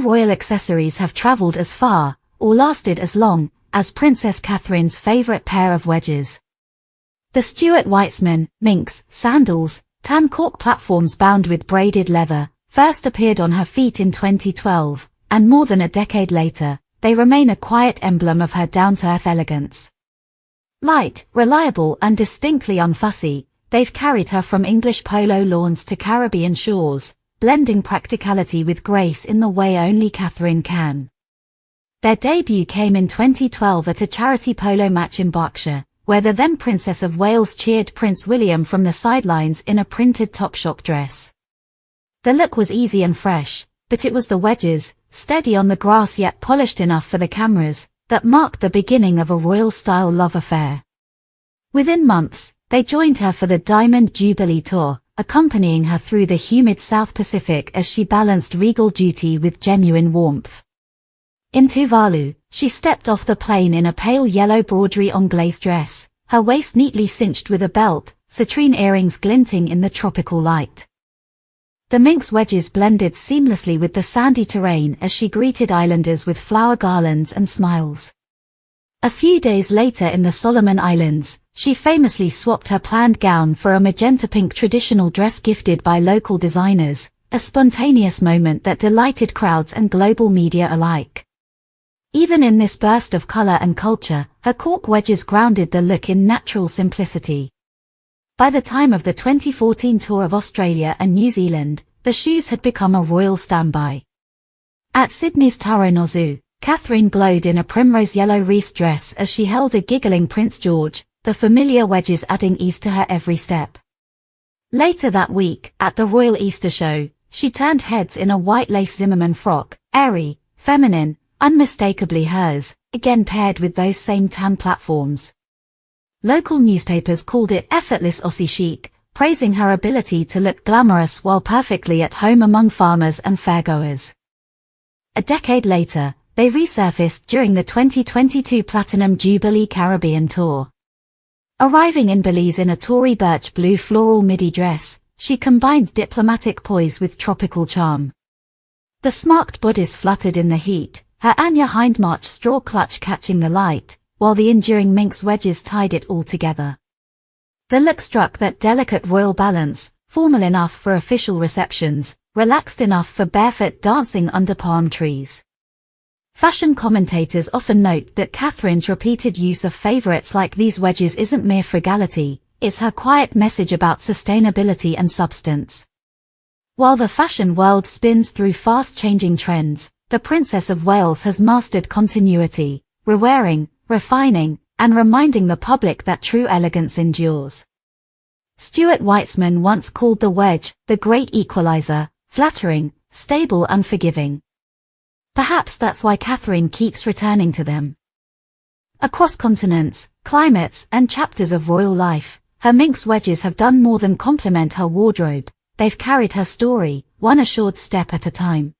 royal accessories have travelled as far, or lasted as long, as Princess Catherine's favourite pair of wedges. The Stuart Weitzman, Minx, sandals, tan cork platforms bound with braided leather, first appeared on her feet in 2012, and more than a decade later, they remain a quiet emblem of her down-to-earth elegance. Light, reliable and distinctly unfussy, they've carried her from English polo lawns to Caribbean shores, blending practicality with grace in the way only Catherine can. Their debut came in 2012 at a charity polo match in Berkshire, where the then Princess of Wales cheered Prince William from the sidelines in a printed Topshop dress. The look was easy and fresh, but it was the wedges, steady on the grass yet polished enough for the cameras, that marked the beginning of a royal-style love affair. Within months, they joined her for the Diamond Jubilee Tour, accompanying her through the humid South Pacific as she balanced regal duty with genuine warmth. In Tuvalu, she stepped off the plane in a pale yellow broderie anglaise dress, her waist neatly cinched with a belt, citrine earrings glinting in the tropical light. The Minx wedges blended seamlessly with the sandy terrain as she greeted islanders with flower garlands and smiles. A few days later in the Solomon Islands, she famously swapped her planned gown for a magenta-pink traditional dress gifted by local designers, a spontaneous moment that delighted crowds and global media alike. Even in this burst of color and culture, her cork wedges grounded the look in natural simplicity. By the time of the 2014 tour of Australia and New Zealand, the shoes had become a royal standby. At Sydney's Taronga Zoo, Catherine glowed in a primrose yellow Reese dress as she held a giggling Prince George, the familiar wedges adding ease to her every step. Later that week, at the Royal Easter Show, she turned heads in a white lace Zimmermann frock, airy, feminine, unmistakably hers, again paired with those same tan platforms. Local newspapers called it effortless Aussie chic, praising her ability to look glamorous while perfectly at home among farmers and fairgoers. A decade later, they resurfaced during the 2022 Platinum Jubilee Caribbean Tour. Arriving in Belize in a Tory birch blue floral midi dress, she combined diplomatic poise with tropical charm. The smarked bodice fluttered in the heat, her Anya hindmarch straw clutch catching the light, while the enduring Minx wedges tied it all together. The look struck that delicate royal balance, formal enough for official receptions, relaxed enough for barefoot dancing under palm trees. Fashion commentators often note that Catherine's repeated use of favorites like these wedges isn't mere frugality, it's her quiet message about sustainability and substance. While the fashion world spins through fast-changing trends, the Princess of Wales has mastered continuity, rewearing, refining, and reminding the public that true elegance endures. Stuart Weitzman once called the wedge the great equalizer, flattering, stable and forgiving. Perhaps that's why Catherine keeps returning to them. Across continents, climates, and chapters of royal life, her Minx wedges have done more than complement her wardrobe, they've carried her story, one assured step at a time.